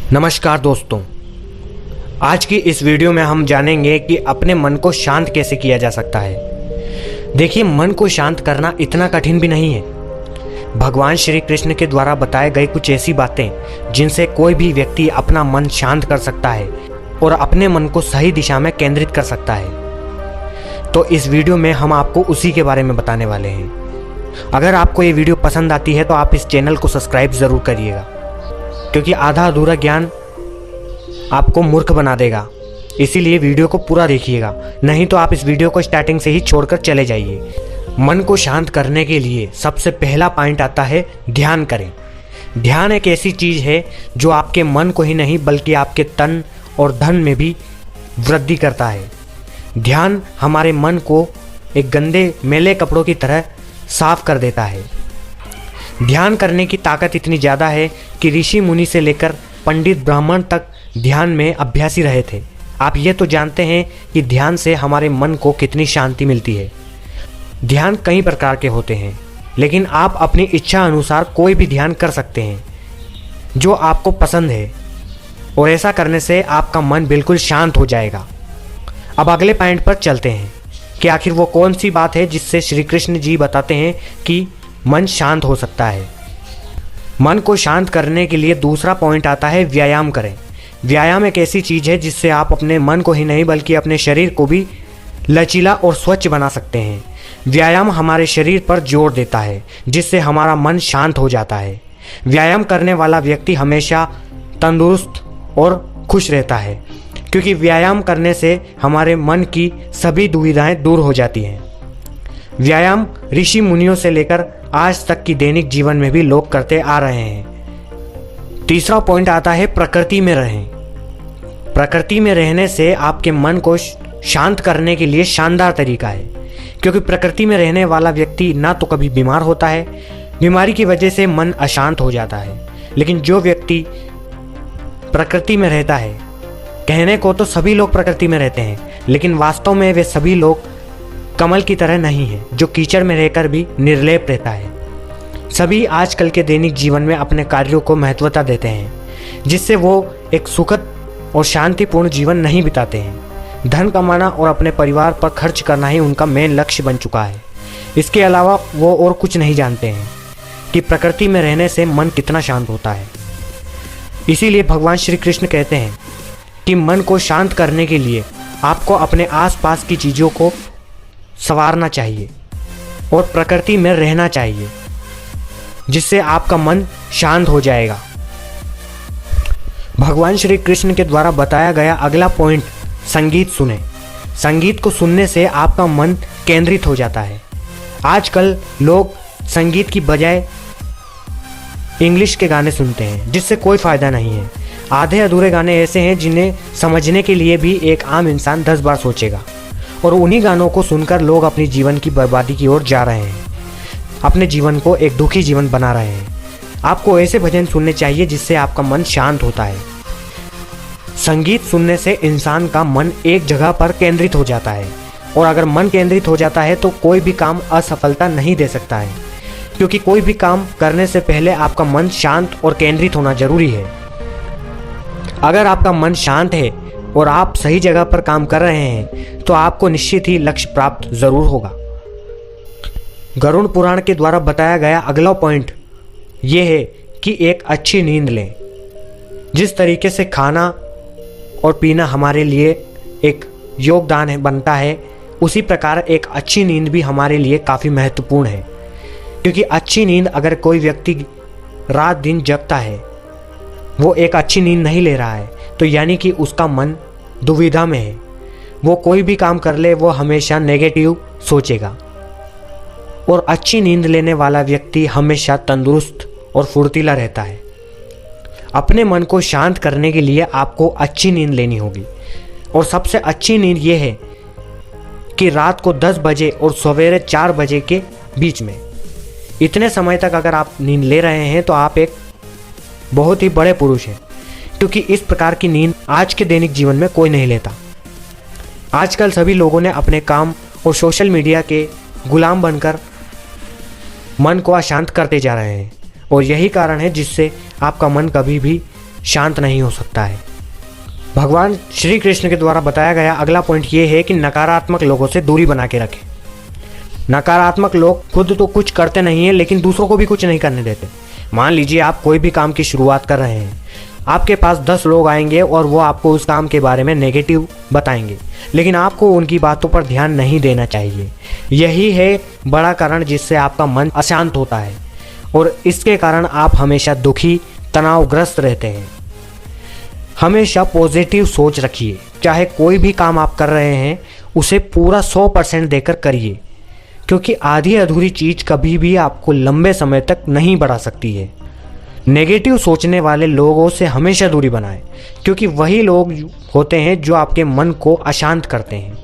नमस्कार दोस्तों, आज की इस वीडियो में हम जानेंगे कि अपने मन को शांत कैसे किया जा सकता है। देखिए, मन को शांत करना इतना कठिन भी नहीं है। भगवान श्री कृष्ण के द्वारा बताए गए कुछ ऐसी बातें जिनसे कोई भी व्यक्ति अपना मन शांत कर सकता है और अपने मन को सही दिशा में केंद्रित कर सकता है। तो इस वीडियो में हम आपको उसी के बारे में बताने वाले हैं। अगर आपको ये वीडियो पसंद आती है तो आप इस चैनल को सब्सक्राइब ज़रूर करिएगा, क्योंकि आधा अधूरा ज्ञान आपको मूर्ख बना देगा। इसीलिए वीडियो को पूरा देखिएगा, नहीं तो आप इस वीडियो को स्टार्टिंग से ही छोड़कर चले जाइए। मन को शांत करने के लिए सबसे पहला पॉइंट आता है ध्यान करें। ध्यान एक ऐसी चीज़ है जो आपके मन को ही नहीं बल्कि आपके तन और धन में भी वृद्धि करता है। ध्यान हमारे मन को एक गंदे मैले कपड़ों की तरह साफ कर देता है। ध्यान करने की ताकत इतनी ज़्यादा है कि ऋषि मुनि से लेकर पंडित ब्राह्मण तक ध्यान में अभ्यासी रहे थे। आप ये तो जानते हैं कि ध्यान से हमारे मन को कितनी शांति मिलती है। ध्यान कई प्रकार के होते हैं, लेकिन आप अपनी इच्छा अनुसार कोई भी ध्यान कर सकते हैं जो आपको पसंद है, और ऐसा करने से आपका मन बिल्कुल शांत हो जाएगा। अब अगले पॉइंट पर चलते हैं कि आखिर वो कौन सी बात है जिससे श्री कृष्ण जी बताते हैं कि मन शांत हो सकता है। मन को शांत करने के लिए दूसरा पॉइंट आता है व्यायाम करें। व्यायाम एक ऐसी चीज़ है जिससे आप अपने मन को ही नहीं बल्कि अपने शरीर को भी लचीला और स्वच्छ बना सकते हैं। व्यायाम हमारे शरीर पर जोर देता है, जिससे हमारा मन शांत हो जाता है। व्यायाम करने वाला व्यक्ति हमेशा तंदुरुस्त और खुश रहता है, क्योंकि व्यायाम करने से हमारे मन की सभी दुविधाएं दूर हो जाती हैं। व्यायाम ऋषि मुनियों से लेकर आज तक की दैनिक जीवन में भी लोग करते आ रहे हैं। तीसरा पॉइंट आता है प्रकृति में रहें। प्रकृति में रहने से आपके मन को शांत करने के लिए शानदार तरीका है, क्योंकि प्रकृति में रहने वाला व्यक्ति ना तो कभी बीमार होता है, बीमारी की वजह से मन अशांत हो जाता है। लेकिन जो व्यक्ति प्रकृति में रहता है, कहने को तो सभी लोग प्रकृति में रहते हैं, लेकिन वास्तव में वे सभी लोग कमल की तरह नहीं है जो कीचड़ में रहकर भी निर्लेप रहता है। सभी आजकल के दैनिक जीवन में अपने कार्यों को महत्वता देते हैं, जिससे वो एक सुखद और शांतिपूर्ण जीवन नहीं बिताते हैं। धन कमाना और अपने परिवार पर खर्च करना ही उनका मेन लक्ष्य बन चुका है। इसके अलावा वो और कुछ नहीं जानते हैं कि प्रकृति में रहने से मन कितना शांत होता है। इसीलिए भगवान श्री कृष्ण कहते हैं कि मन को शांत करने के लिए आपको अपने आसपास की चीज़ों को संवारना चाहिए और प्रकृति में रहना चाहिए, जिससे आपका मन शांत हो जाएगा। भगवान श्री कृष्ण के द्वारा बताया गया अगला पॉइंट संगीत सुने। संगीत को सुनने से आपका मन केंद्रित हो जाता है। आजकल लोग संगीत की बजाय इंग्लिश के गाने सुनते हैं, जिससे कोई फ़ायदा नहीं है। आधे अधूरे गाने ऐसे हैं जिन्हें समझने के लिए भी एक आम इंसान 10 बार सोचेगा, और उन्हीं गानों को सुनकर लोग अपनी जीवन की बर्बादी की ओर जा रहे हैं, अपने जीवन को एक दुखी जीवन बना रहे हैं। आपको ऐसे भजन सुनने चाहिए जिससे आपका मन शांत होता है। संगीत सुनने से इंसान का मन एक जगह पर केंद्रित हो जाता है, और अगर मन केंद्रित हो जाता है तो कोई भी काम असफलता नहीं दे सकता है, क्योंकि कोई भी काम करने से पहले आपका मन शांत और केंद्रित होना जरूरी है। अगर आपका मन शांत है और आप सही जगह पर काम कर रहे हैं तो आपको निश्चित ही लक्ष्य प्राप्त जरूर होगा। गरुड़ पुराण के द्वारा बताया गया अगला पॉइंट ये है कि एक अच्छी नींद लें। जिस तरीके से खाना और पीना हमारे लिए एक योगदान बनता है, उसी प्रकार एक अच्छी नींद भी हमारे लिए काफ़ी महत्वपूर्ण है। क्योंकि अच्छी नींद, अगर कोई व्यक्ति रात दिन जगता है, वो एक अच्छी नींद नहीं ले रहा है, तो यानी कि उसका मन दुविधा में है। वो कोई भी काम कर ले वो हमेशा नेगेटिव सोचेगा, और अच्छी नींद लेने वाला व्यक्ति हमेशा तंदुरुस्त और फुर्तीला रहता है। अपने मन को शांत करने के लिए आपको अच्छी नींद लेनी होगी, और सबसे अच्छी नींद ये है कि रात को 10 बजे और सवेरे 4 बजे के बीच में, इतने समय तक अगर आप नींद ले रहे हैं तो आप एक बहुत ही बड़े पुरुष हैं, क्योंकि इस प्रकार की नींद आज के दैनिक जीवन में कोई नहीं लेता। आजकल सभी लोगों ने अपने काम और सोशल मीडिया के गुलाम बनकर मन को अशांत करते जा रहे हैं, और यही कारण है जिससे आपका मन कभी भी शांत नहीं हो सकता है। भगवान श्री कृष्ण के द्वारा बताया गया अगला पॉइंट ये है कि नकारात्मक लोगों से दूरी बना के रखें। नकारात्मक लोग खुद तो कुछ करते नहीं हैं लेकिन दूसरों को भी कुछ नहीं करने देते। मान लीजिए आप कोई भी काम की शुरुआत कर रहे हैं, आपके पास 10 लोग आएंगे और वो आपको उस काम के बारे में नेगेटिव बताएंगे, लेकिन आपको उनकी बातों पर ध्यान नहीं देना चाहिए। यही है बड़ा कारण जिससे आपका मन अशांत होता है और इसके कारण आप हमेशा दुखी, तनावग्रस्त रहते हैं। हमेशा पॉजिटिव सोच रखिए। चाहे कोई भी काम आप कर रहे हैं उसे पूरा 100% देकर करिए, क्योंकि आधी अधूरी चीज़ कभी भी आपको लंबे समय तक नहीं बढ़ा सकती है। नेगेटिव सोचने वाले लोगों से हमेशा दूरी बनाएं, क्योंकि वही लोग होते हैं जो आपके मन को अशांत करते हैं।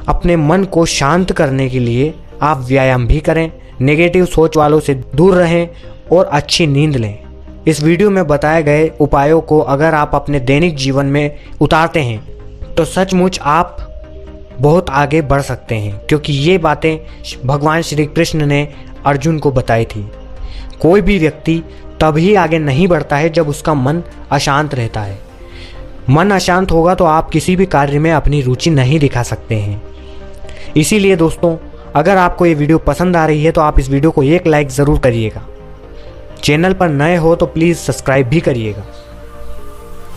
अपने मन को शांत करने के लिए आप व्यायाम भी करें, नेगेटिव सोच वालों से दूर रहें और अच्छी नींद लें। इस वीडियो में बताए गए उपायों को अगर आप अपने दैनिक जीवन में उतारते हैं तो सचमुच आप बहुत आगे बढ़ सकते हैं, क्योंकि ये बातें भगवान श्री कृष्ण ने अर्जुन को बताई थी। कोई भी व्यक्ति तभी आगे नहीं बढ़ता है जब उसका मन अशांत रहता है। मन अशांत होगा तो आप किसी भी कार्य में अपनी रुचि नहीं दिखा सकते हैं। इसीलिए दोस्तों, अगर आपको ये वीडियो पसंद आ रही है तो आप इस वीडियो को एक लाइक ज़रूर करिएगा। चैनल पर नए हो तो प्लीज़ सब्सक्राइब भी करिएगा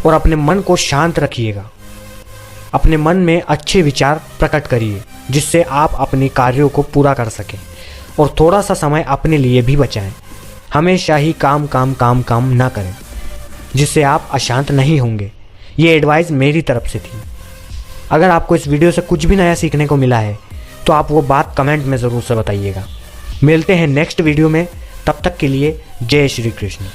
और अपने मन को शांत रखिएगा। अपने मन में अच्छे विचार प्रकट करिए जिससे आप अपने कार्यों को पूरा कर सकें और थोड़ा सा समय अपने लिए भी बचाएं। हमेशा ही काम काम काम काम ना करें, जिससे आप अशांत नहीं होंगे। ये एडवाइस मेरी तरफ से थी। अगर आपको इस वीडियो से कुछ भी नया सीखने को मिला है तो आप वो बात कमेंट में ज़रूर से बताइएगा। मिलते हैं नेक्स्ट वीडियो में, तब तक के लिए जय श्री कृष्ण।